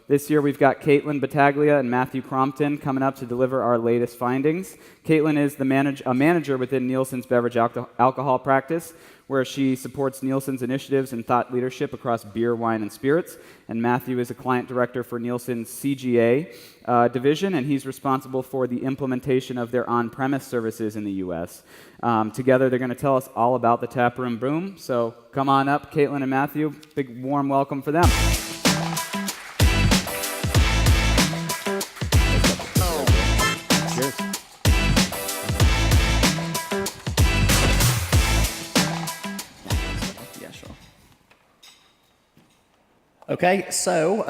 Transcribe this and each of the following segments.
this year we've got Caitlyn Battaglia and Matthew Crompton coming up to deliver our latest findings. Caitlyn is a manager within Nielsen's beverage alcohol practice, where she supports Nielsen's initiatives and thought leadership across beer, wine, and spirits. And Matthew is a client director for Nielsen's CGA division, and he's responsible for the implementation of their on-premise services in the U.S. Together, they're going to tell us all about the Taproom boom. So come on up, Caitlyn and Matthew. Big warm welcome for them. Cheers. Okay, so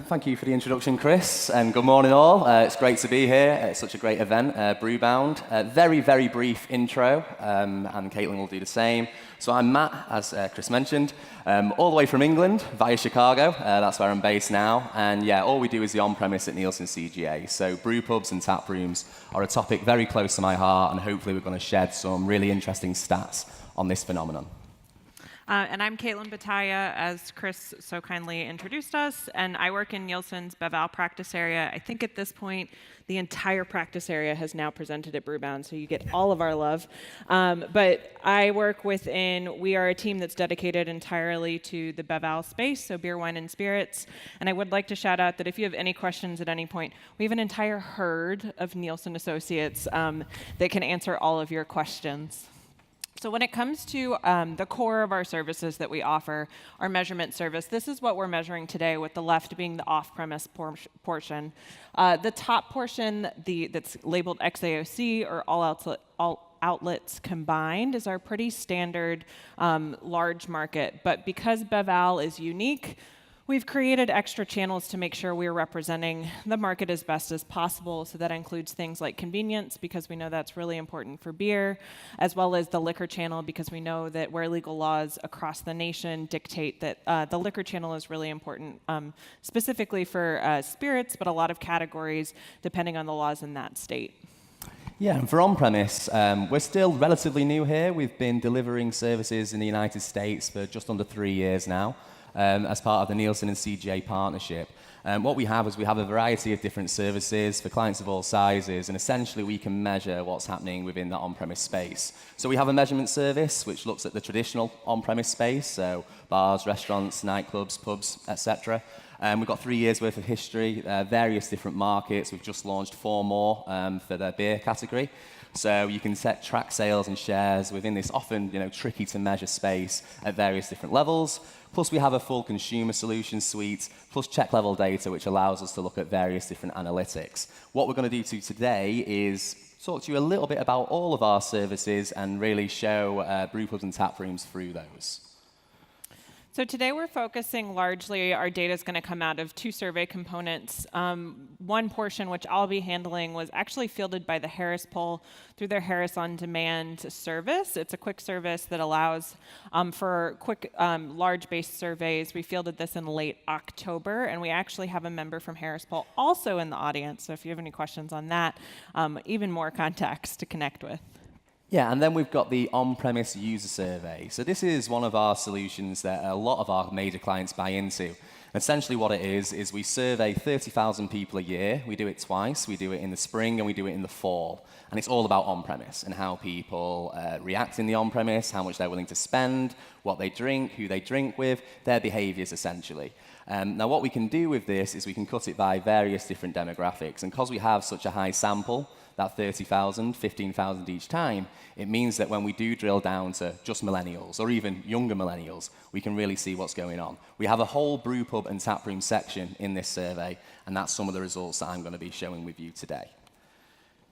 thank you for the introduction, Chris, and good morning all. It's great to be here. It's such a great event, Brewbound. Very, very brief intro, and Caitlyn will do the same. So I'm Matt, as Chris mentioned, all the way from England via Chicago. That's where I'm based now. And yeah, all we do is the on-premise at Nielsen CGA. So brew pubs and tap rooms are a topic very close to my heart, and hopefully we're going to shed some really interesting stats on this phenomenon. And I'm Caitlyn Battaglia, as Chris so kindly introduced us, and I work in Nielsen's Beval practice area. I think at this point, the entire practice area has now presented at Brewbound, so you get all of our love. But I work we are a team that's dedicated entirely to the Beval space, so beer, wine, and spirits. And I would like to shout out that if you have any questions at any point, we have an entire herd of Nielsen associates that can answer all of your questions. So when it comes to the core of our services that we offer, our measurement service, this is what we're measuring today, with the left being the off-premise portion. The top portion, that's labeled XAOC, or all outlets combined, is our pretty standard large market. But because Beval is unique, we've created extra channels to make sure we're representing the market as best as possible. So that includes things like convenience, because we know that's really important for beer, as well as the liquor channel, because we know that where legal laws across the nation dictate that the liquor channel is really important, specifically for spirits, but a lot of categories depending on the laws in that state. Yeah, and for on-premise, we're still relatively new here. We've been delivering services in the United States for just under 3 years now. As part of the Nielsen and CGA partnership. What we have is we have a variety of different services for clients of all sizes, and essentially we can measure what's happening within that on-premise space. So we have a measurement service which looks at the traditional on-premise space, so bars, restaurants, nightclubs, pubs, etc. We've got 3 years worth of history, various different markets. We've just launched 4 more for the beer category. So you can track sales and shares within this often tricky to measure space at various different levels. Plus we have a full consumer solution suite, plus check level data, which allows us to look at various different analytics. What we're going to do today is talk to you a little bit about all of our services and really show brew pubs and tap rooms through those. So today we're focusing largely, our data is going to come out of 2 survey components. One portion, which I'll be handling, was actually fielded by the Harris Poll through their Harris On Demand service. It's a quick service that allows for quick, large-based surveys. We fielded this in late October, and we actually have a member from Harris Poll also in the audience. So if you have any questions on that, even more context to connect with. Yeah, and then we've got the on-premise user survey. So this is one of our solutions that a lot of our major clients buy into. Essentially what it is we survey 30,000 people a year. We do it twice. We do it in the spring and we do it in the fall. And it's all about on-premise and how people react in the on-premise, how much they're willing to spend, what they drink, who they drink with, their behaviors essentially. Now what we can do with this is we can cut it by various different demographics. And because we have such a high sample, that 30,000, 15,000 each time, it means that when we do drill down to just millennials or even younger millennials, we can really see what's going on. We have a whole brew pub and taproom section in this survey, and that's some of the results that I'm going to be showing with you today.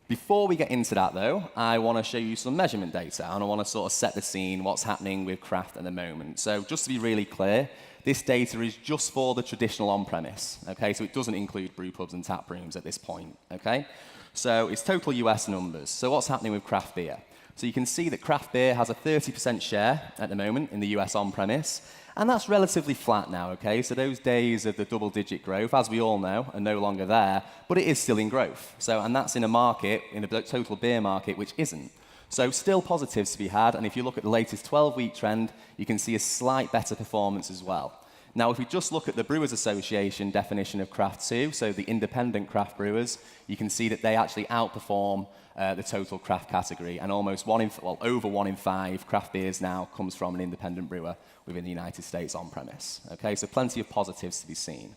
Before we get into that, though, I want to show you some measurement data, and I want to sort of set the scene, what's happening with craft at the moment. So just to be really clear, this data is just for the traditional on-premise, okay? So it doesn't include brew pubs and tap rooms at this point, okay? So it's total US numbers. So what's happening with craft beer? So you can see that craft beer has a 30% share at the moment in the US on-premise, and that's relatively flat now, okay? So those days of the double-digit growth, as we all know, are no longer there, but it is still in growth. So, and that's in a market, in a total beer market, which isn't. So still positives to be had, and if you look at the latest 12-week trend, you can see a slight better performance as well. Now, if we just look at the Brewers Association definition of craft too, so the independent craft brewers, you can see that they actually outperform the total craft category, and almost over 1 in 5 craft beers now comes from an independent brewer within the United States on-premise. Okay, so plenty of positives to be seen.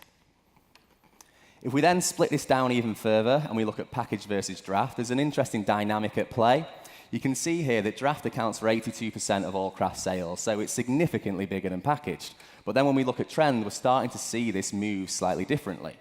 If we then split this down even further and we look at packaged versus draft, there's an interesting dynamic at play. You can see here that draft accounts for 82% of all craft sales, so it's significantly bigger than packaged. But then when we look at trend, we're starting to see this move slightly differently.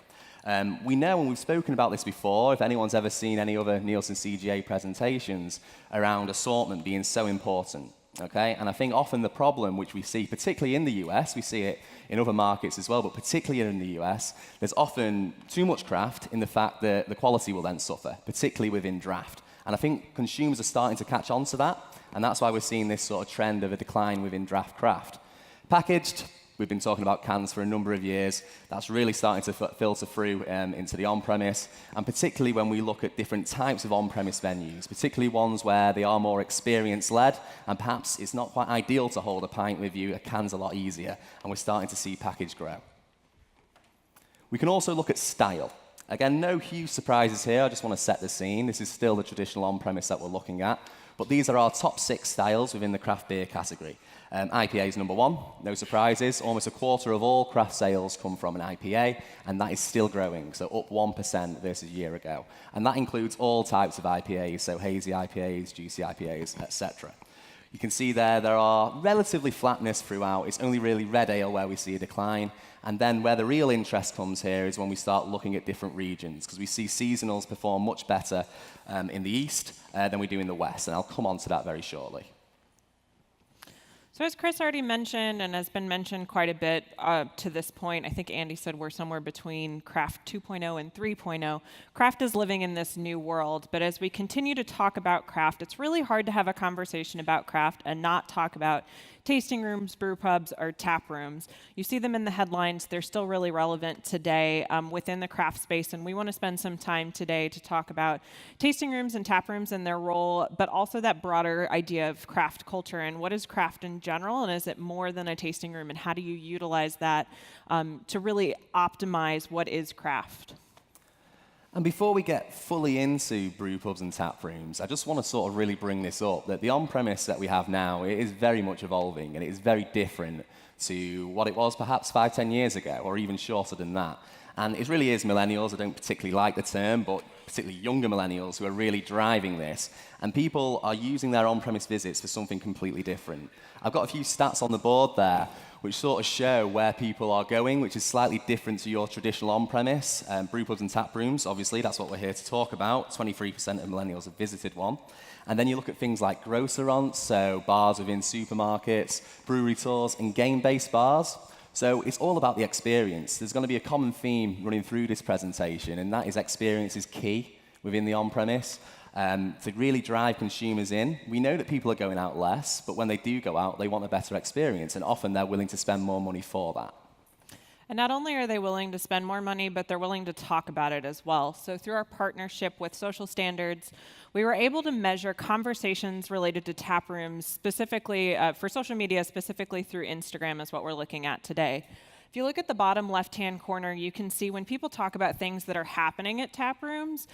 We know, and we've spoken about this before, if anyone's ever seen any other Nielsen CGA presentations around assortment being so important. Okay? And I think often the problem which we see, particularly in the US, we see it in other markets as well, but particularly in the US, there's often too much craft in the fact that the quality will then suffer, particularly within draft. And I think consumers are starting to catch on to that, and that's why we're seeing this sort of trend of a decline within draft craft. Packaged, we've been talking about cans for a number of years. That's really starting to filter through into the on-premise, and particularly when we look at different types of on-premise venues, particularly ones where they are more experience-led, and perhaps it's not quite ideal to hold a pint with you. A can's a lot easier, and we're starting to see package grow. We can also look at style. Again, no huge surprises here. I just want to set the scene. This is still the traditional on-premise that we're looking at. But these are our top 6 styles within the craft beer category. IPA is number 1, no surprises. Almost a quarter of all craft sales come from an IPA, and that is still growing, so up 1% versus a year ago. And that includes all types of IPAs, so hazy IPAs, juicy IPAs, etc. You can see there are relatively flatness throughout. It's only really red ale where we see a decline. And then where the real interest comes here is when we start looking at different regions, because we see seasonals perform much better in the east than we do in the west. And I'll come on to that very shortly. So as Chris already mentioned, and has been mentioned quite a bit to this point, I think Andy said we're somewhere between Craft 2.0 and 3.0. Craft is living in this new world, but as we continue to talk about craft, it's really hard to have a conversation about craft and not talk about tasting rooms, brew pubs, or tap rooms. You see them in the headlines. They're still really relevant today within the craft space, and we want to spend some time today to talk about tasting rooms and tap rooms and their role, but also that broader idea of craft culture and what is craft in general, and is it more than a tasting room, and how do you utilize that to really optimize what is craft? And before we get fully into brew pubs and tap rooms, I just want to sort of really bring this up, that the on-premise that we have now, it is very much evolving, and it is very different to what it was perhaps 5, 10 years ago, or even shorter than that. And it really is millennials, I don't particularly like the term, but particularly younger millennials who are really driving this. And people are using their on-premise visits for something completely different. I've got a few stats on the board there which sort of show where people are going, which is slightly different to your traditional on-premise. Brew pubs and tap rooms, obviously, that's what we're here to talk about. 23% of millennials have visited one. And then you look at things like grocerants, so bars within supermarkets, brewery tours, and game-based bars. So it's all about the experience. There's going to be a common theme running through this presentation, and that is experience is key within the on-premise. To really drive consumers in. We know that people are going out less, but when they do go out, they want a better experience, and often they're willing to spend more money for that. And not only are they willing to spend more money, but they're willing to talk about it as well. So through our partnership with Social Standards, we were able to measure conversations related to tap rooms, specifically for social media, specifically through Instagram is what we're looking at today. If you look at the bottom left-hand corner, you can see when people talk about things that are happening at tap rooms,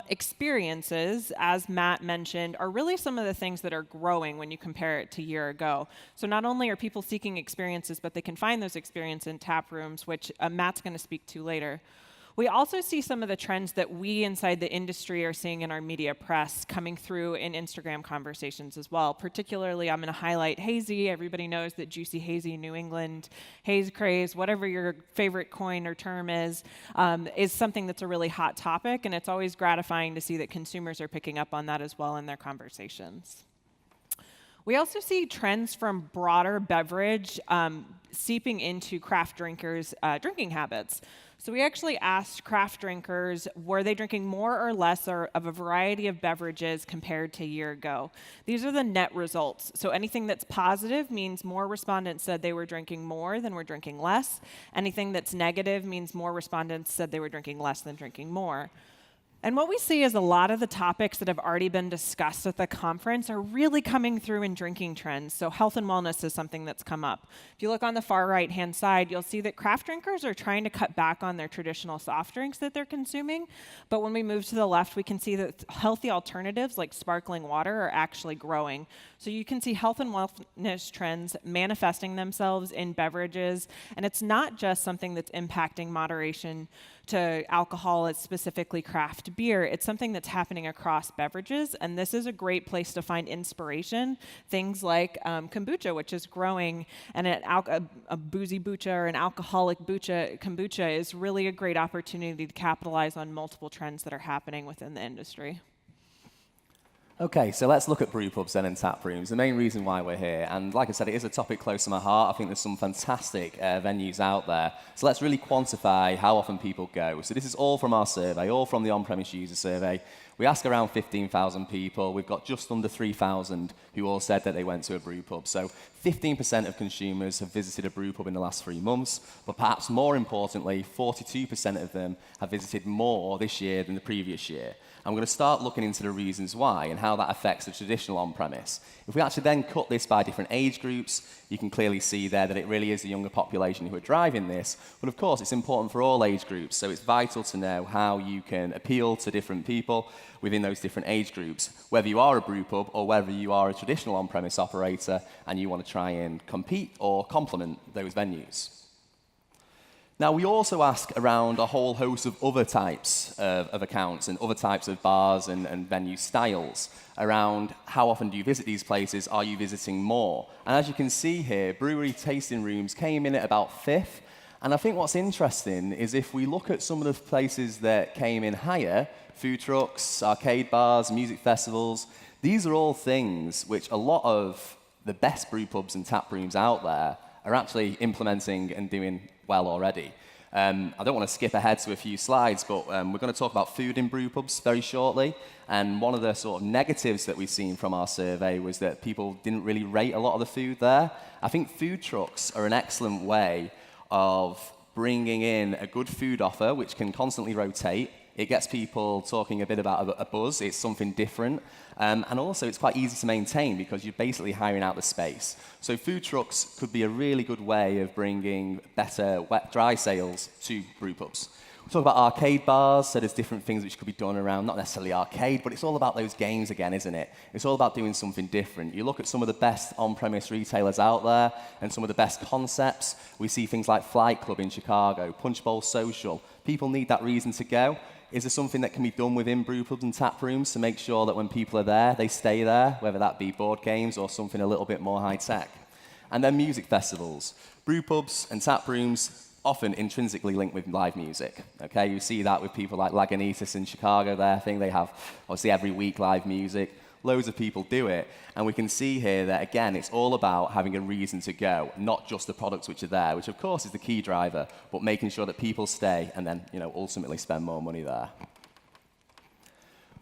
experiences, as Matt mentioned, are really some of the things that are growing when you compare it to a year ago. So not only are people seeking experiences, but they can find those experiences in tap rooms, which Matt's going to speak to later. We also see some of the trends that we inside the industry are seeing in our media press coming through in Instagram conversations as well. Particularly, I'm going to highlight hazy. Everybody knows that juicy hazy New England, haze craze, whatever your favorite coin or term is something that's a really hot topic, and it's always gratifying to see that consumers are picking up on that as well in their conversations. We also see trends from broader beverage seeping into craft drinkers' drinking habits. So we actually asked craft drinkers, were they drinking more or less of a variety of beverages compared to a year ago? These are the net results. So anything that's positive means more respondents said they were drinking more than were drinking less. Anything that's negative means more respondents said they were drinking less than drinking more. And what we see is a lot of the topics that have already been discussed at the conference are really coming through in drinking trends. So health and wellness is something that's come up. If you look on the far right-hand side, you'll see that craft drinkers are trying to cut back on their traditional soft drinks that they're consuming. But when we move to the left, we can see that healthy alternatives like sparkling water are actually growing. So you can see health and wellness trends manifesting themselves in beverages. And it's not just something that's impacting moderation to alcohol, it's specifically craft beer. It's something that's happening across beverages, and this is a great place to find inspiration. Things like kombucha, which is growing, and a boozy bucha or an alcoholic kombucha is really a great opportunity to capitalize on multiple trends that are happening within the industry. Okay, so let's look at brew pubs then and tap rooms. The main reason why we're here, and like I said, it is a topic close to my heart. I think there's some fantastic venues out there. So let's really quantify how often people go. So this is all from our survey, all from the on-premise user survey. We asked around 15,000 people. We've got just under 3,000 who all said that they went to a brew pub. So 15% of consumers have visited a brew pub in the last 3 months, but perhaps more importantly, 42% of them have visited more this year than the previous year. I'm going to start looking into the reasons why and how that affects the traditional on-premise. If we actually then cut this by different age groups, you can clearly see there that it really is the younger population who are driving this. But of course, it's important for all age groups, so it's vital to know how you can appeal to different people within those different age groups, whether you are a brew pub or whether you are a traditional on-premise operator and you want to try and compete or complement those venues. Now, we also ask around a whole host of other types of accounts and other types of bars and venue styles around how often do you visit these places, are you visiting more? And as you can see here, brewery tasting rooms came in at about 5th. And I think what's interesting is if we look at some of the places that came in higher, food trucks, arcade bars, music festivals, these are all things which a lot of the best brew pubs and tap rooms out there are actually implementing and doing well already. I don't want to skip ahead to a few slides, but we're going to talk about food in brew pubs very shortly. And one of the sort of negatives that we've seen from our survey was that people didn't really rate a lot of the food there. I think food trucks are an excellent way of bringing in a good food offer, which can constantly rotate. It gets people talking a bit about a buzz. It's something different. And also, it's quite easy to maintain because you're basically hiring out the space. So food trucks could be a really good way of bringing better wet-dry sales to brew pubs. We talk about arcade bars, so there's different things which could be done around, not necessarily arcade, but it's all about those games again, isn't it? It's all about doing something different. You look at some of the best on-premise retailers out there and some of the best concepts. We see things like Flight Club in Chicago, Punch Bowl Social. People need that reason to go. Is there something that can be done within brew pubs and tap rooms to make sure that when people are there, they stay there, whether that be board games or something a little bit more high-tech? And then music festivals. Brew pubs and tap rooms often intrinsically linked with live music. Okay, you see that with people like Lagunitas in Chicago there. I think they have, obviously, every week live music. Loads of people do it. And we can see here that, again, it's all about having a reason to go, not just the products which are there, which, of course, is the key driver, but making sure that people stay and then, ultimately spend more money there.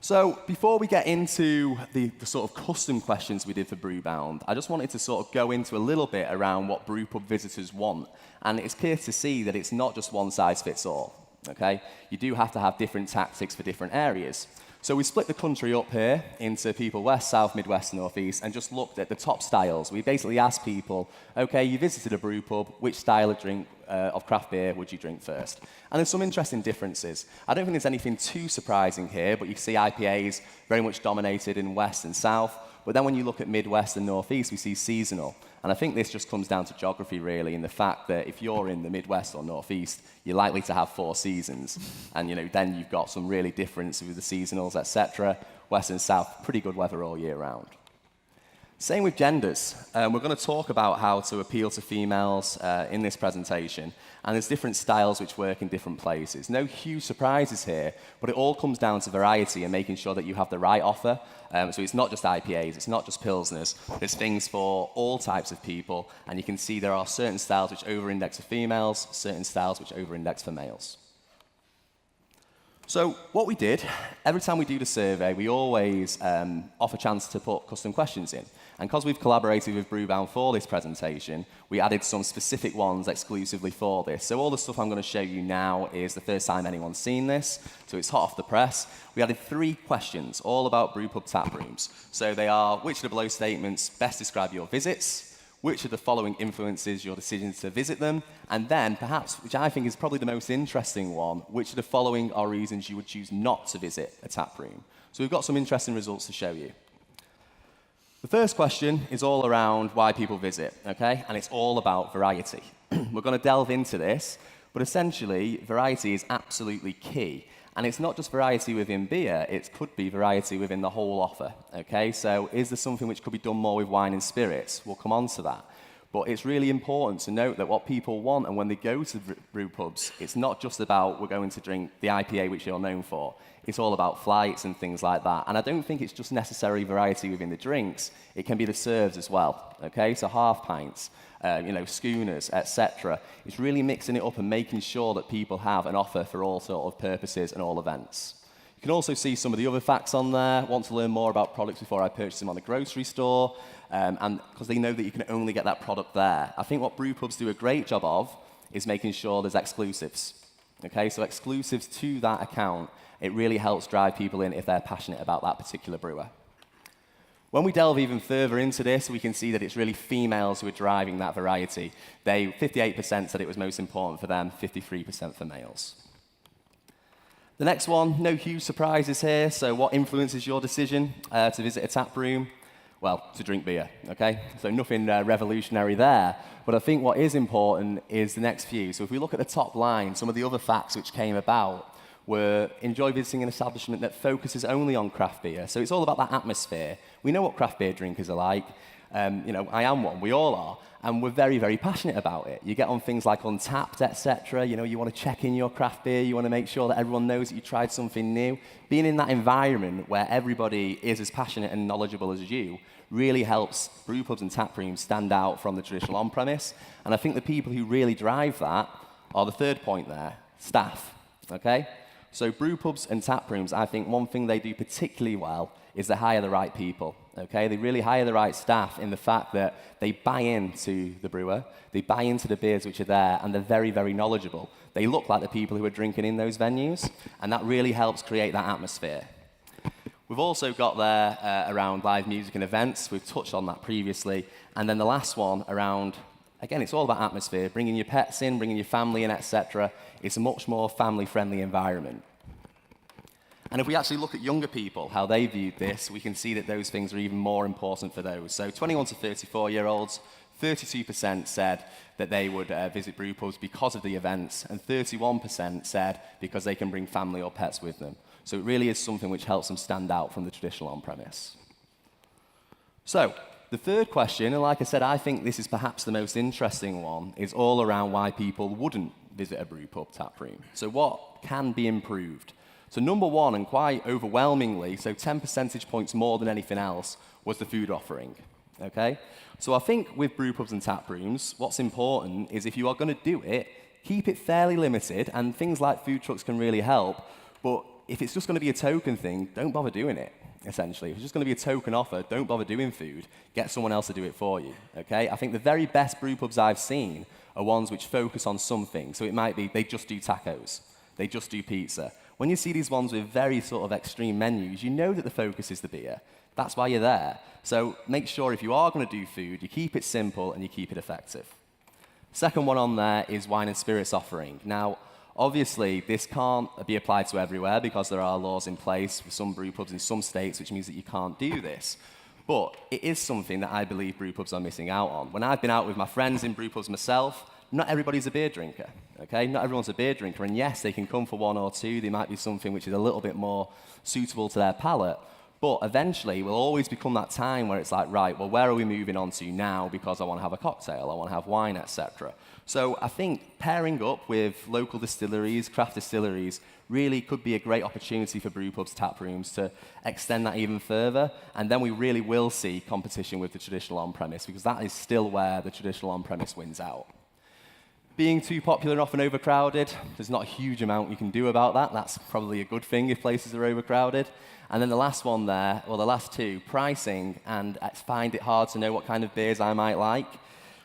So before we get into the sort of custom questions we did for Brewbound, I just wanted to sort of go into a little bit around what brewpub visitors want. And it's clear to see that it's not just one size fits all, okay? You do have to have different tactics for different areas. So we split the country up here into people west, south, midwest, northeast, and just looked at the top styles. We basically asked people, okay, you visited a brew pub, which style of drink of craft beer would you drink first? And there's some interesting differences. I don't think there's anything too surprising here, but you see IPAs very much dominated in west and south. But then when you look at midwest and northeast, we see seasonal. And I think this just comes down to geography, really, and the fact that if you're in the Midwest or Northeast, you're likely to have 4 seasons. And, then you've got some really difference with the seasonals, etc. West and South, pretty good weather all year round. Same with genders. We're going to talk about how to appeal to females in this presentation. And there's different styles which work in different places. No huge surprises here, but it all comes down to variety and making sure that you have the right offer. So it's not just IPAs, it's not just Pilsners. There's things for all types of people. And you can see there are certain styles which over-index for females, certain styles which over-index for males. So what we did, every time we do the survey, we always offer a chance to put custom questions in. And because we've collaborated with Brewbound for this presentation, we added some specific ones exclusively for this. So all the stuff I'm going to show you now is the first time anyone's seen this, so it's hot off the press. We added 3 questions, all about brewpub taprooms. So they are, which of the below statements best describe your visits? Which of the following influences your decision to visit them? And then, perhaps, which I think is probably the most interesting one, which of the following are reasons you would choose not to visit a taproom? So we've got some interesting results to show you. The first question is all around why people visit, okay? And it's all about variety. We're going to delve into this, but essentially, variety is absolutely key. And it's not just variety within beer, it could be variety within the whole offer, okay? So is there something which could be done more with wine and spirits? We'll come on to that. But it's really important to note that what people want, and when they go to brew pubs, it's not just about we're going to drink the IPA which you're known for. It's all about flights and things like that. And I don't think it's just necessarily variety within the drinks. It can be the serves as well, okay? So half pints, schooners, etc. It's really mixing it up and making sure that people have an offer for all sort of purposes and all events. You can also see some of the other facts on there. Want to learn more about products before I purchase them on the grocery store, and because they know that you can only get that product there. I think what brew pubs do a great job of is making sure there's exclusives. Okay, so exclusives to that account, it really helps drive people in if they're passionate about that particular brewer. When we delve even further into this, we can see that it's really females who are driving that variety. 58% said it was most important for them, 53% for males. The next one, no huge surprises here. So what influences your decision to visit a tap room? Well, to drink beer, okay? So nothing revolutionary there. But I think what is important is the next few. So if we look at the top line, some of the other facts which came about were enjoy visiting an establishment that focuses only on craft beer. So it's all about that atmosphere. We know what craft beer drinkers are like. I am one, we all are, and we're very, very passionate about it. You get on things like Untapped, etc. You want to check in your craft beer, you want to make sure that everyone knows that you tried something new. Being in that environment where everybody is as passionate and knowledgeable as you really helps brew pubs and tap rooms stand out from the traditional on-premise. And I think the people who really drive that are the third point there, staff, okay? So brew pubs and tap rooms, I think one thing they do particularly well is they hire the right people, okay? They really hire the right staff in the fact that they buy into the brewer, they buy into the beers which are there, and they're very, very knowledgeable. They look like the people who are drinking in those venues, and that really helps create that atmosphere. We've also got there around live music and events. We've touched on that previously. And then the last one around, again, it's all about atmosphere, bringing your pets in, bringing your family in, etc. It's a much more family-friendly environment. And if we actually look at younger people, how they viewed this, we can see that those things are even more important for those. So 21 to 34-year-olds, 32% said that they would visit brew pubs because of the events, and 31% said because they can bring family or pets with them. So it really is something which helps them stand out from the traditional on-premise. So the third question, and like I said, I think this is perhaps the most interesting one, is all around why people wouldn't visit a brew pub tap room. So what can be improved? So number one, and quite overwhelmingly, so 10 percentage points more than anything else, was the food offering, okay? So I think with brew pubs and tap rooms, what's important is if you are going to do it, keep it fairly limited, and things like food trucks can really help, but if it's just going to be a token thing, don't bother doing it, essentially. If it's just going to be a token offer, don't bother doing food. Get someone else to do it for you, okay? I think the very best brew pubs I've seen are ones which focus on something. So it might be they just do tacos, they just do pizza. When you see these ones with very sort of extreme menus, you know that the focus is the beer. That's why you're there. So make sure if you are going to do food, you keep it simple and you keep it effective. Second one on there is wine and spirits offering. Now, obviously, this can't be applied to everywhere because there are laws in place with some brew pubs in some states, which means that you can't do this. But it is something that I believe brew pubs are missing out on. When I've been out with my friends in brew pubs myself, not everybody's a beer drinker, okay? Not everyone's a beer drinker, and yes, they can come for one or two. They might be something which is a little bit more suitable to their palate. But eventually, will always become that time where it's like, right, well, where are we moving on to now because I want to have a cocktail, I want to have wine, etc. So I think pairing up with local distilleries, craft distilleries, really could be a great opportunity for brew pubs, tap rooms to extend that even further. And then we really will see competition with the traditional on-premise because that is still where the traditional on-premise wins out. Being too popular and often overcrowded, there's not a huge amount you can do about that. That's probably a good thing if places are overcrowded. And then the last one there, or the last two, pricing, and I find it hard to know what kind of beers I might like.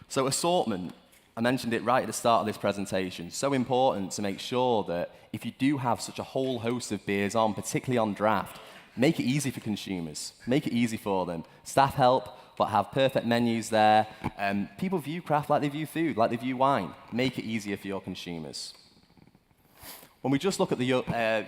So assortment, I mentioned it right at the start of this presentation. So important to make sure that if you do have such a whole host of beers on, particularly on draft, make it easy for consumers. Make it easy for them. Staff help, but have perfect menus there. People view craft like they view food, like they view wine. Make it easier for your consumers. When we just look at the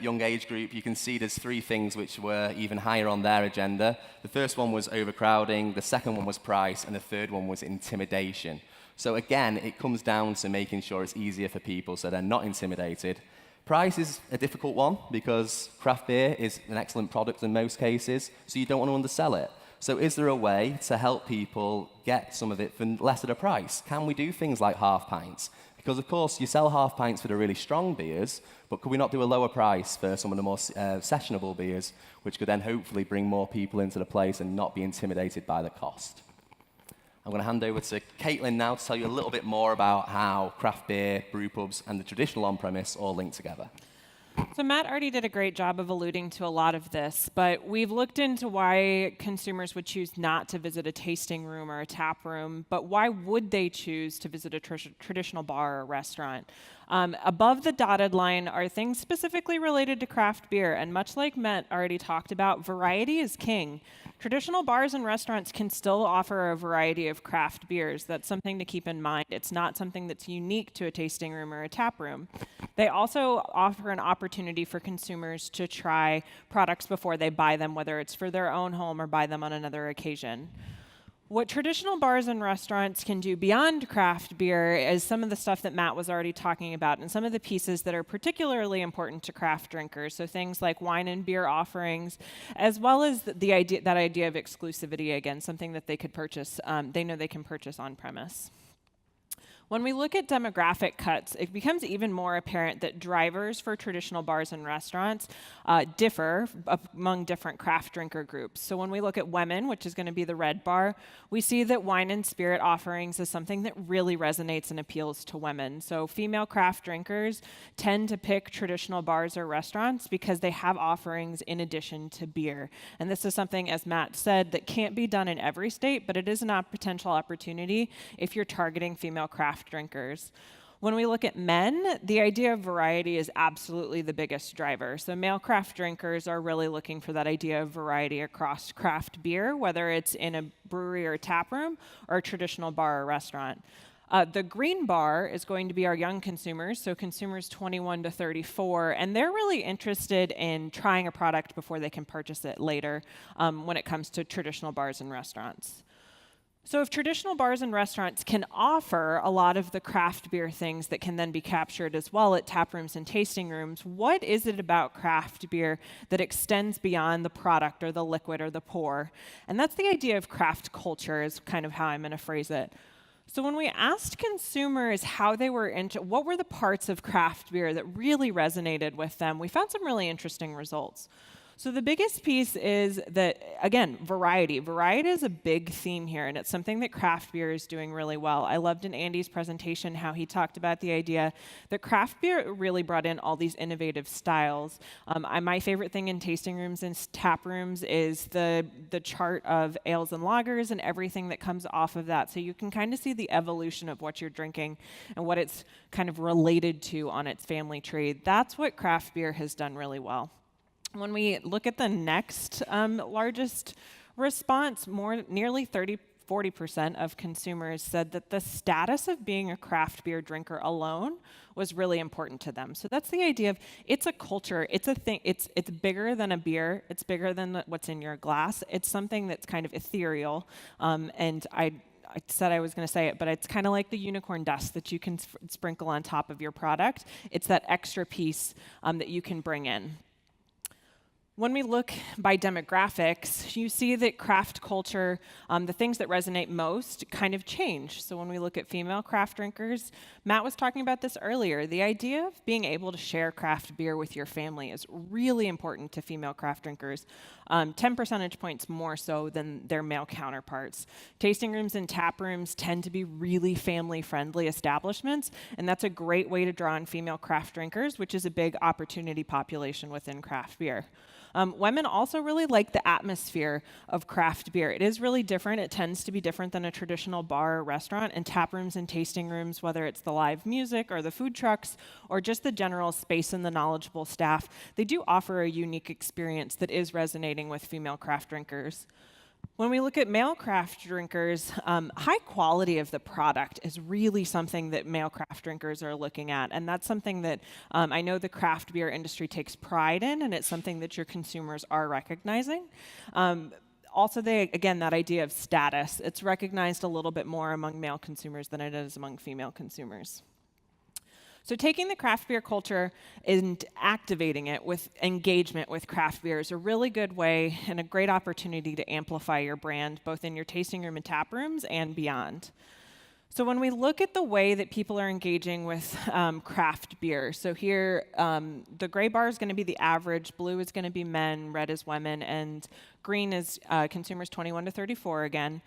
young age group, you can see there's three things which were even higher on their agenda. The first one was overcrowding, the second one was price, and the third one was intimidation. So again, it comes down to making sure it's easier for people so they're not intimidated. Price is a difficult one because craft beer is an excellent product in most cases, so you don't want to undersell it. So is there a way to help people get some of it for less at a price? Can we do things like half pints? Because, of course, you sell half pints for the really strong beers, but could we not do a lower price for some of the more sessionable beers, which could then hopefully bring more people into the place and not be intimidated by the cost? I'm going to hand over to Caitlyn now to tell you a little bit more about how craft beer, brew pubs, and the traditional on-premise all link together. So Matt already did a great job of alluding to a lot of this, but we've looked into why consumers would choose not to visit a tasting room or a tap room, but why would they choose to visit a traditional bar or restaurant? Above the dotted line are things specifically related to craft beer, and much like Matt already talked about, variety is king. Traditional bars and restaurants can still offer a variety of craft beers. That's something to keep in mind. It's not something that's unique to a tasting room or a tap room. They also offer an opportunity for consumers to try products before they buy them, whether it's for their own home or buy them on another occasion. What traditional bars and restaurants can do beyond craft beer is some of the stuff that Matt was already talking about and some of the pieces that are particularly important to craft drinkers. So things like wine and beer offerings, as well as that idea of exclusivity, again, something that they could purchase, they know they can purchase on premise. When we look at demographic cuts, it becomes even more apparent that drivers for traditional bars and restaurants differ among different craft drinker groups. So when we look at women, which is going to be the red bar, we see that wine and spirit offerings is something that really resonates and appeals to women. So female craft drinkers tend to pick traditional bars or restaurants because they have offerings in addition to beer. And this is something, as Matt said, that can't be done in every state, but it is a potential opportunity if you're targeting female craft drinkers. When we look at men, the idea of variety is absolutely the biggest driver. So male craft drinkers are really looking for that idea of variety across craft beer, whether it's in a brewery or a tap room or a traditional bar or restaurant. The green bar is going to be our young consumers, so consumers 21 to 34, and they're really interested in trying a product before they can purchase it later when it comes to traditional bars and restaurants. So if traditional bars and restaurants can offer a lot of the craft beer things that can then be captured as well at tap rooms and tasting rooms, what is it about craft beer that extends beyond the product or the liquid or the pour? And that's the idea of craft culture is kind of how I'm going to phrase it. So when we asked consumers how they were what were the parts of craft beer that really resonated with them, we found some really interesting results. So the biggest piece is that, again, variety. Variety is a big theme here, and it's something that craft beer is doing really well. I loved in Andy's presentation how he talked about the idea that craft beer really brought in all these innovative styles. My favorite thing in tasting rooms and tap rooms is the chart of ales and lagers and everything that comes off of that. So you can kind of see the evolution of what you're drinking and what it's kind of related to on its family tree. That's what craft beer has done really well. When we look at the next largest response, nearly 40% of consumers said that the status of being a craft beer drinker alone was really important to them. So that's the idea of it's a culture, it's a thing, it's bigger than a beer, it's bigger than what's in your glass, it's something that's kind of ethereal, and I said I was going to say it, but it's kind of like the unicorn dust that you can sprinkle on top of your product. It's that extra piece that you can bring in. When we look by demographics, you see that craft culture, the things that resonate most kind of change. So when we look at female craft drinkers, Matt was talking about this earlier. The idea of being able to share craft beer with your family is really important to female craft drinkers, 10 percentage points more so than their male counterparts. Tasting rooms and tap rooms tend to be really family-friendly establishments, and that's a great way to draw in female craft drinkers, which is a big opportunity population within craft beer. Women also really like the atmosphere of craft beer. It is really different. It tends to be different than a traditional bar or restaurant, and tap rooms and tasting rooms, whether it's the live music or the food trucks or just the general space and the knowledgeable staff, they do offer a unique experience that is resonating with female craft drinkers. When we look at male craft drinkers, high quality of the product is really something that male craft drinkers are looking at, and that's something that I know the craft beer industry takes pride in, and it's something that your consumers are recognizing. Also, again, that idea of status, it's recognized a little bit more among male consumers than it is among female consumers. So taking the craft beer culture and activating it with engagement with craft beer is a really good way and a great opportunity to amplify your brand, both in your tasting room and tap rooms and beyond. So when we look at the way that people are engaging with craft beer, so here the gray bar is going to be the average, blue is going to be men, red is women, and green is consumers 21 to 34 again.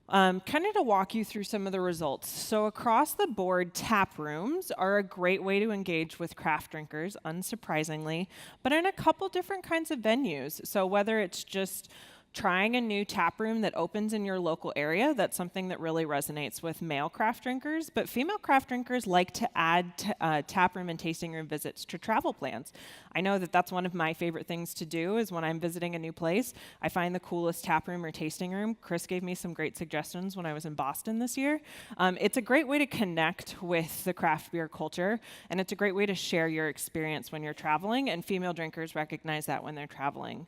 Kind of to walk you through some of the results. So across the board, tap rooms are a great way to engage with craft drinkers, unsurprisingly, but in a couple different kinds of venues. So whether it's just trying a new tap room that opens in your local area, that's something that really resonates with male craft drinkers, but female craft drinkers like to add tap room and tasting room visits to travel plans. I know that that's one of my favorite things to do is when I'm visiting a new place, I find the coolest tap room or tasting room. Chris gave me some great suggestions when I was in Boston this year. It's a great way to connect with the craft beer culture, and it's a great way to share your experience when you're traveling, and female drinkers recognize that when they're traveling.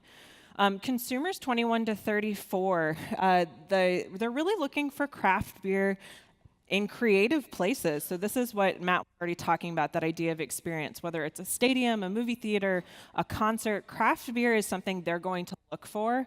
Consumers 21 to 34, they're really looking for craft beer in creative places. So this is what Matt was already talking about, that idea of experience, whether it's a stadium, a movie theater, a concert. Craft beer is something they're going to look for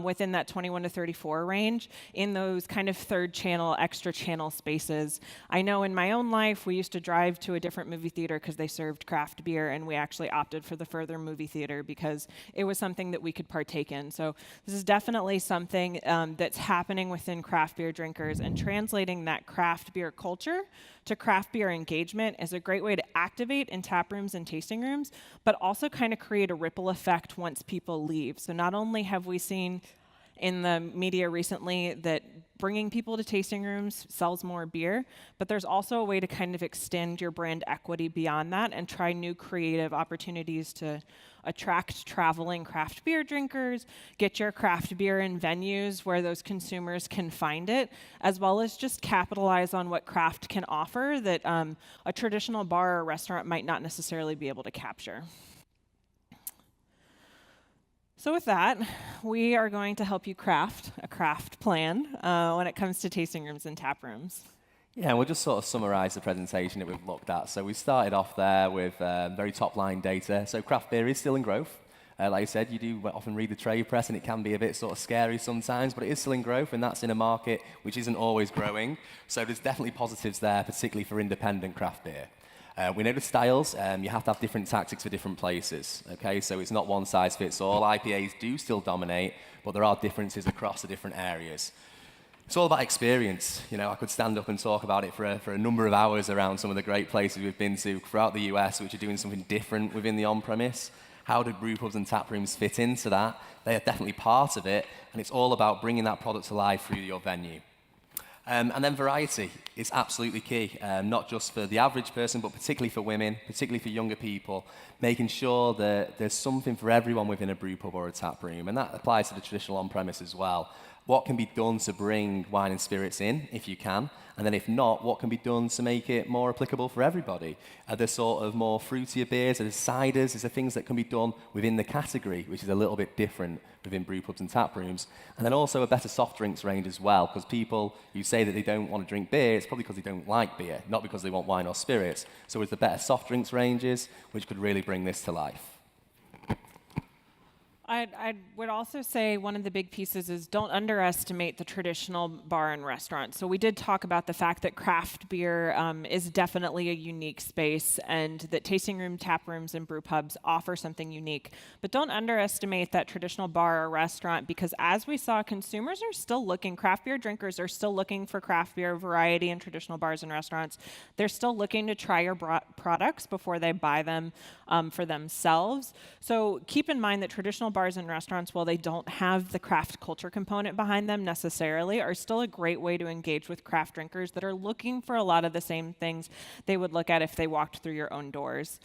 within that 21 to 34 range in those kind of third channel, extra channel spaces. I know in my own life, we used to drive to a different movie theater because they served craft beer, and we actually opted for the further movie theater because it was something that we could partake in. So this is definitely something that's happening within craft beer drinkers, and translating that craft beer culture to craft beer engagement is a great way to activate in tap rooms and tasting rooms, but also kind of create a ripple effect once people leave. So not only have we seen in the media recently that bringing people to tasting rooms sells more beer, but there's also a way to kind of extend your brand equity beyond that and try new creative opportunities to attract traveling craft beer drinkers, get your craft beer in venues where those consumers can find it, as well as just capitalize on what craft can offer that a traditional bar or restaurant might not necessarily be able to capture. So with that, we are going to help you craft a craft plan when it comes to tasting rooms and tap rooms. Yeah, and we'll just sort of summarize the presentation that we've looked at. So we started off there with very top-line data. So craft beer is still in growth. Like I said, you do often read the trade press, and it can be a bit sort of scary sometimes, but it is still in growth, and that's in a market which isn't always growing. So there's definitely positives there, particularly for independent craft beer. We know the styles, you have to have different tactics for different places, okay? So it's not one size fits all. IPAs do still dominate, but there are differences across the different areas. It's all about experience. You know, I could stand up and talk about it for a number of hours around some of the great places we've been to throughout the US, which are doing something different within the on-premise. How do brew pubs and tap rooms fit into that? They are definitely part of it, and it's all about bringing that product to life through your venue. And then variety is absolutely key, not just for the average person, but particularly for women, particularly for younger people, making sure that there's something for everyone within a brew pub or a tap room, and that applies to the traditional on-premise as well. What can be done to bring wine and spirits in, if you can, and then if not, what can be done to make it more applicable for everybody? Are there sort of more fruitier beers, are there ciders, is there things that can be done within the category, which is a little bit different within brew pubs and tap rooms? And then also a better soft drinks range as well, because people who say that they don't want to drink beer, it's probably because they don't like beer, not because they want wine or spirits. So is there better soft drinks ranges, which could really bring this to life? I would also say one of the big pieces is don't underestimate the traditional bar and restaurant. So we did talk about the fact that craft beer is definitely a unique space, and that tasting room, tap rooms, and brew pubs offer something unique. But don't underestimate that traditional bar or restaurant, because as we saw, consumers are still looking, craft beer drinkers are still looking for craft beer variety in traditional bars and restaurants. They're still looking to try your products before they buy them for themselves. So keep in mind that traditional bars and restaurants, while they don't have the craft culture component behind them necessarily, are still a great way to engage with craft drinkers that are looking for a lot of the same things they would look at if they walked through your own doors.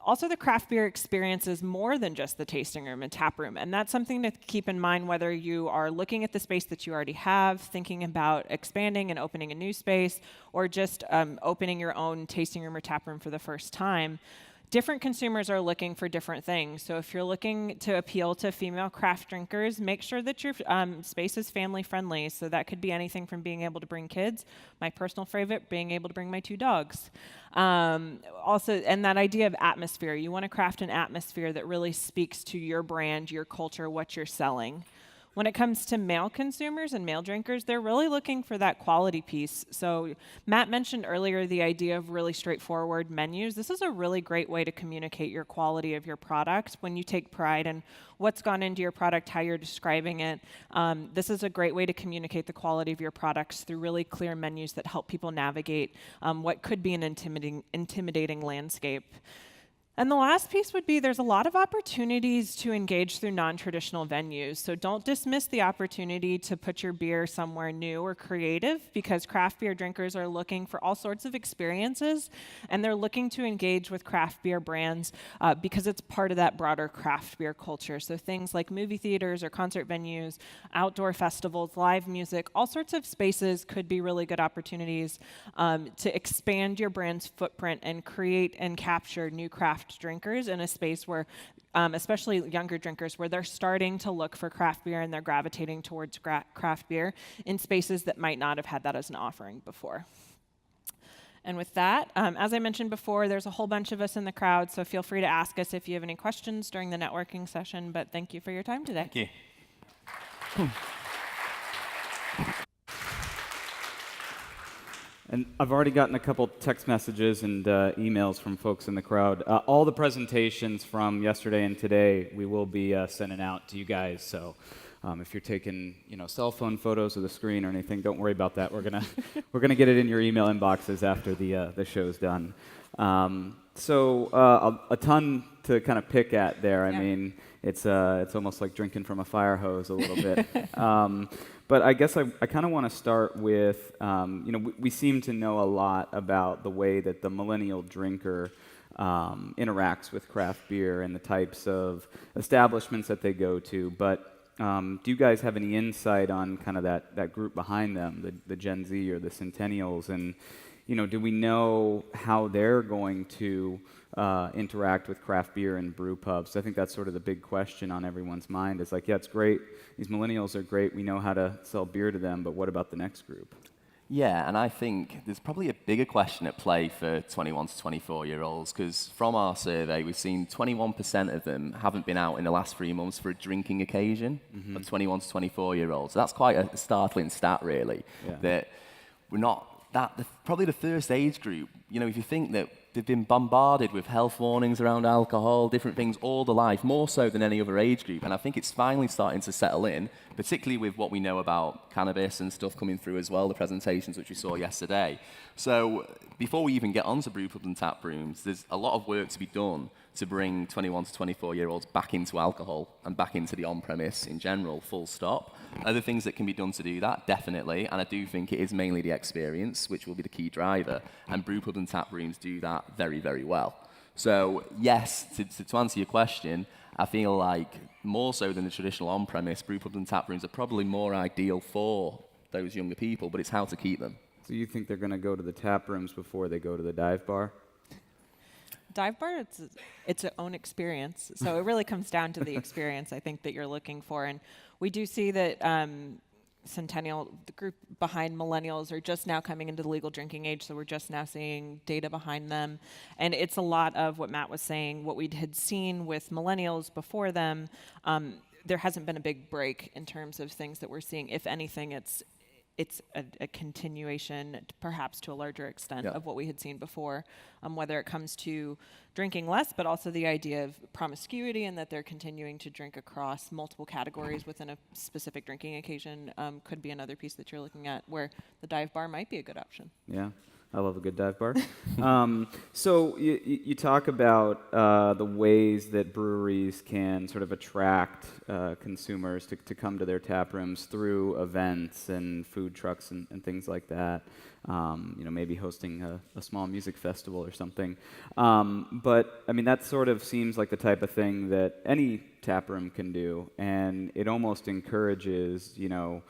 Also, the craft beer experience is more than just the tasting room and tap room, and that's something to keep in mind whether you are looking at the space that you already have, thinking about expanding and opening a new space, or just opening your own tasting room or tap room for the first time. Different consumers are looking for different things. So if you're looking to appeal to female craft drinkers, make sure that your space is family friendly. So that could be anything from being able to bring kids, my personal favorite, being able to bring my 2 dogs. Also, and that idea of atmosphere. You want to craft an atmosphere that really speaks to your brand, your culture, what you're selling. When it comes to male consumers and male drinkers, they're really looking for that quality piece. So Matt mentioned earlier the idea of really straightforward menus. This is a really great way to communicate your quality of your product. When you take pride in what's gone into your product, how you're describing it, this is a great way to communicate the quality of your products through really clear menus that help people navigate what could be an intimidating landscape. And the last piece would be there's a lot of opportunities to engage through non-traditional venues. So don't dismiss the opportunity to put your beer somewhere new or creative, because craft beer drinkers are looking for all sorts of experiences, and they're looking to engage with craft beer brands because it's part of that broader craft beer culture. So things like movie theaters or concert venues, outdoor festivals, live music, all sorts of spaces could be really good opportunities to expand your brand's footprint and create and capture new craft drinkers in a space where, especially younger drinkers, where they're starting to look for craft beer and they're gravitating towards craft beer in spaces that might not have had that as an offering before. And with that, as I mentioned before, there's a whole bunch of us in the crowd, so feel free to ask us if you have any questions during the networking session, but thank you for your time today. Thank you. And I've already gotten a couple text messages and emails from folks in the crowd. All the presentations from yesterday and today we will be sending out to you guys. So if you're taking cell phone photos of the screen or anything, don't worry about that. We're gonna get it in your email inboxes after the show's done. So a ton to kind of pick at there. I mean, it's almost like drinking from a fire hose a little bit. But I guess I kind of want to start with, we seem to know a lot about the way that the millennial drinker interacts with craft beer and the types of establishments that they go to. But do you guys have any insight on kind of that group behind them, the Gen Z or the Centennials? And, do we know how they're going to interact with craft beer and brew pubs? I think that's sort of the big question on everyone's mind. Is like, yeah, it's great. These millennials are great. We know how to sell beer to them, but what about the next group? Yeah, and I think there's probably a bigger question at play for 21 to 24-year-olds, because from our survey, we've seen 21% of them haven't been out in the last 3 months for a drinking occasion of 21 to 24-year-olds. So that's quite a startling stat, really, that we're not probably the first age group. If you think that they've been bombarded with health warnings around alcohol, different things all their life, more so than any other age group. And I think it's finally starting to settle in, particularly with what we know about cannabis and stuff coming through as well, the presentations which we saw yesterday. So before we even get onto brew pubs and tap rooms, there's a lot of work to be done to bring 21 to 24-year-olds back into alcohol and back into the on-premise in general, full stop. Other things that can be done to do that, definitely, and I do think it is mainly the experience, which will be the key driver, and brew pubs and tap rooms do that very, very well. So yes, to answer your question, I feel like more so than the traditional on-premise, brew pubs and tap rooms are probably more ideal for those younger people, but it's how to keep them. So you think they're going to go to the tap rooms before they go to the dive bar? Dive bar, it's its own experience. So it really comes down to the experience, I think, that you're looking for. And we do see that centennial, the group behind millennials are just now coming into the legal drinking age, so we're just now seeing data behind them. And it's a lot of what Matt was saying, what we had seen with millennials before them. There hasn't been a big break in terms of things that we're seeing. If anything, it's a continuation, perhaps to a larger extent, of what we had seen before, whether it comes to drinking less, but also the idea of promiscuity and that they're continuing to drink across multiple categories within a specific drinking occasion could be another piece that you're looking at, where the dive bar might be a good option. Yeah. I love a good dive bar. So you talk about the ways that breweries can sort of attract consumers to come to their tap rooms through events and food trucks and things like that. Maybe hosting a small music festival or something. But I mean, that sort of seems like the type of thing that any tap room can do, and it almost encourages, the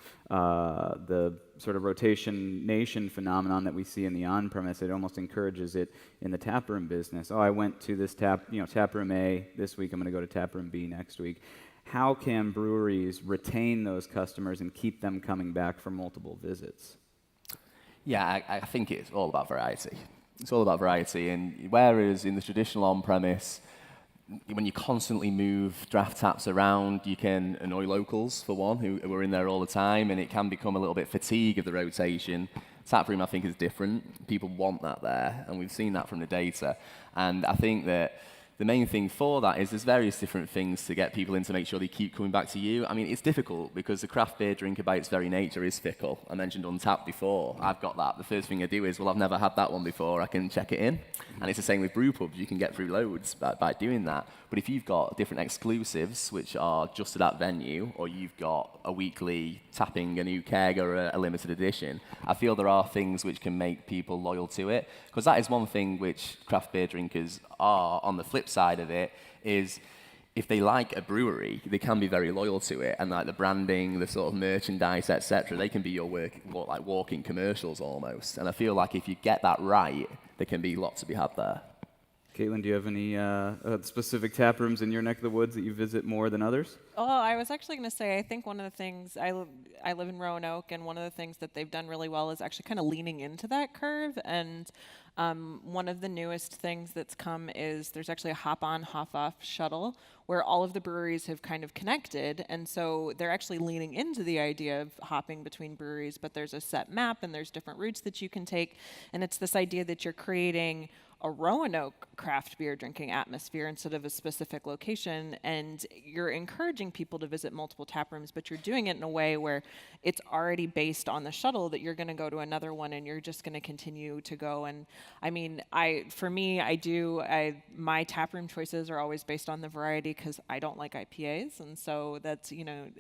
sort of rotation nation phenomenon that we see in the on-premise. It almost encourages it in the tap room business. Oh, I went to this tap room A this week. I'm going to go to tap room B next week. How can breweries retain those customers and keep them coming back for multiple visits? Yeah, I think it's all about variety. It's all about variety, and whereas in the traditional on-premise, when you constantly move draft taps around, you can annoy locals, for one, who are in there all the time, and it can become a little bit fatigue of the rotation. Taproom, I think, is different. People want that there, and we've seen that from the data. And I think that the main thing for that is there's various different things to get people in to make sure they keep coming back to you. I mean, it's difficult because the craft beer drinker by its very nature is fickle. I mentioned Untapped before. I've got that. The first thing I do is, well, I've never had that one before. I can check it in. And it's the same with brew pubs. You can get through loads by doing that. But if you've got different exclusives, which are just at that venue, or you've got a weekly tapping a new keg or a limited edition, I feel there are things which can make people loyal to it. Because that is one thing which craft beer drinkers are, on the flip side of it, is if they like a brewery, they can be very loyal to it, and like the branding, the sort of merchandise, etc., they can be your walking commercials almost. And I feel like if you get that right, there can be lots to be had there. Caitlyn, do you have any specific tap rooms in your neck of the woods that you visit more than others? Oh, I was actually going to say, I think one of the things, I live in Roanoke, and one of the things that they've done really well is actually kind of leaning into that curve. And one of the newest things that's come is there's actually a hop-on, hop-off shuttle where all of the breweries have kind of connected. And so they're actually leaning into the idea of hopping between breweries, but there's a set map and there's different routes that you can take. And it's this idea that you're creating a Roanoke craft beer drinking atmosphere instead of a specific location, and you're encouraging people to visit multiple tap rooms, but you're doing it in a way where it's already based on the shuttle that you're going to go to another one and you're just going to continue to go. And I mean, my tap room choices are always based on the variety because I don't like IPAs, and so that's,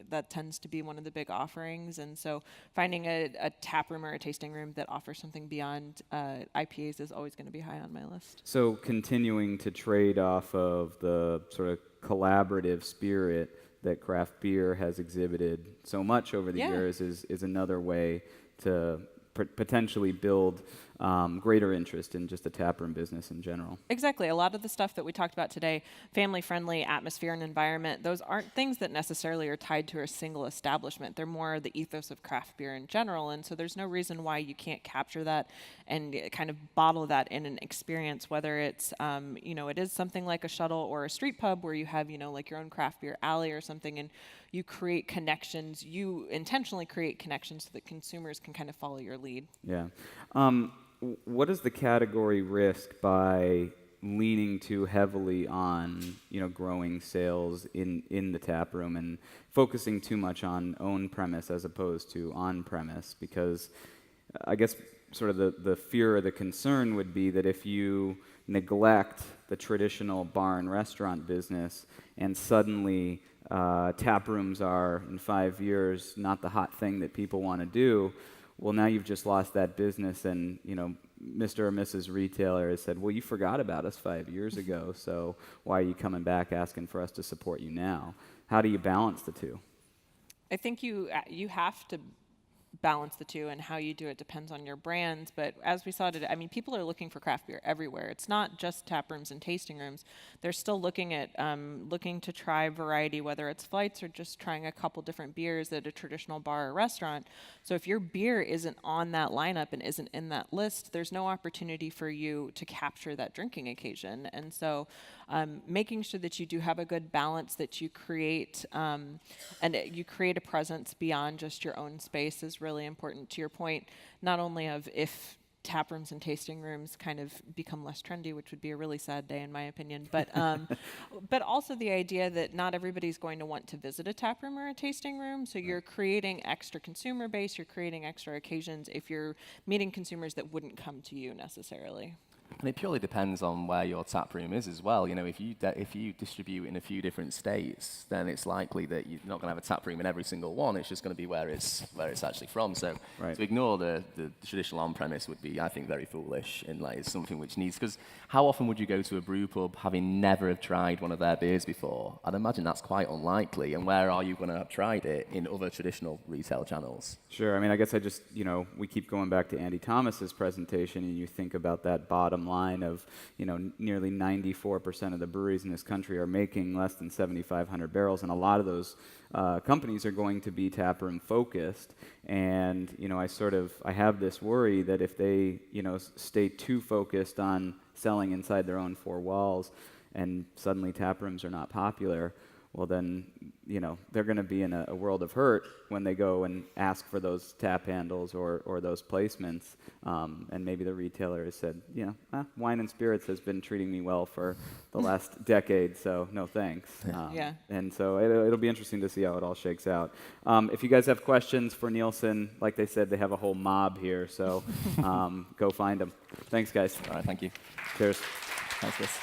that tends to be one of the big offerings. And so finding a tap room or a tasting room that offers something beyond IPAs is always going to be high on my list. So continuing to trade off of the sort of collaborative spirit that craft beer has exhibited so much over the years is another way to potentially build greater interest in just the taproom business in general. Exactly. A lot of the stuff that we talked about today, family-friendly atmosphere and environment, those aren't things that necessarily are tied to a single establishment. They're more the ethos of craft beer in general, and so there's no reason why you can't capture that and kind of bottle that in an experience, whether it's, it is something like a shuttle or a street pub where you have, like your own craft beer alley or something, and you create connections. You intentionally create connections so that consumers can kind of follow your lead. Yeah. What does the category risk by leaning too heavily on, growing sales in the tap room and focusing too much on own premise as opposed to on premise? Because I guess sort of the fear or the concern would be that if you neglect the traditional bar and restaurant business and suddenly tap rooms are in 5 years not the hot thing that people want to do, well, now you've just lost that business, and Mr. or Mrs. Retailer has said, well, you forgot about us 5 years ago, so why are you coming back asking for us to support you now? How do you balance the two? I think you have to balance the two, and how you do it depends on your brands. But as we saw today, I mean, people are looking for craft beer everywhere. It's not just tap rooms and tasting rooms. They're still looking at looking to try variety, whether it's flights or just trying a couple different beers at a traditional bar or restaurant. So if your beer isn't on that lineup and isn't in that list, there's no opportunity for you to capture that drinking occasion. And so making sure that you do have a good balance, that you create you create a presence beyond just your own space is really important. To your point, not only of if tap rooms and tasting rooms kind of become less trendy, which would be a really sad day in my opinion, but but also the idea that not everybody's going to want to visit a tap room or a tasting room, so you're creating extra consumer base, you're creating extra occasions if you're meeting consumers that wouldn't come to you necessarily. And it purely depends on where your tap room is as well. You know, if you distribute in a few different states, then it's likely that you're not going to have a tap room in every single one. It's just going to be where it's actually from. So to ignore the traditional on-premise would be, I think, very foolish. And like, it's something which needs, because how often would you go to a brew pub having never have tried one of their beers before? I'd imagine that's quite unlikely. And where are you going to have tried it in other traditional retail channels? Sure. I mean, I guess we keep going back to Andy Thomas's presentation, and you think about that bottom line of, nearly 94% of the breweries in this country are making less than 7,500 barrels, and a lot of those companies are going to be taproom focused. And I have this worry that if they stay too focused on selling inside their own four walls, and suddenly taprooms are not popular, well then, they're going to be in a world of hurt when they go and ask for those tap handles or those placements. And maybe the retailer has said, wine and spirits has been treating me well for the last decade, so no thanks. And so it'll be interesting to see how it all shakes out. If you guys have questions for Nielsen, like they said, they have a whole mob here, so go find them. Thanks, guys. All right, thank you. Cheers. Thanks, Chris.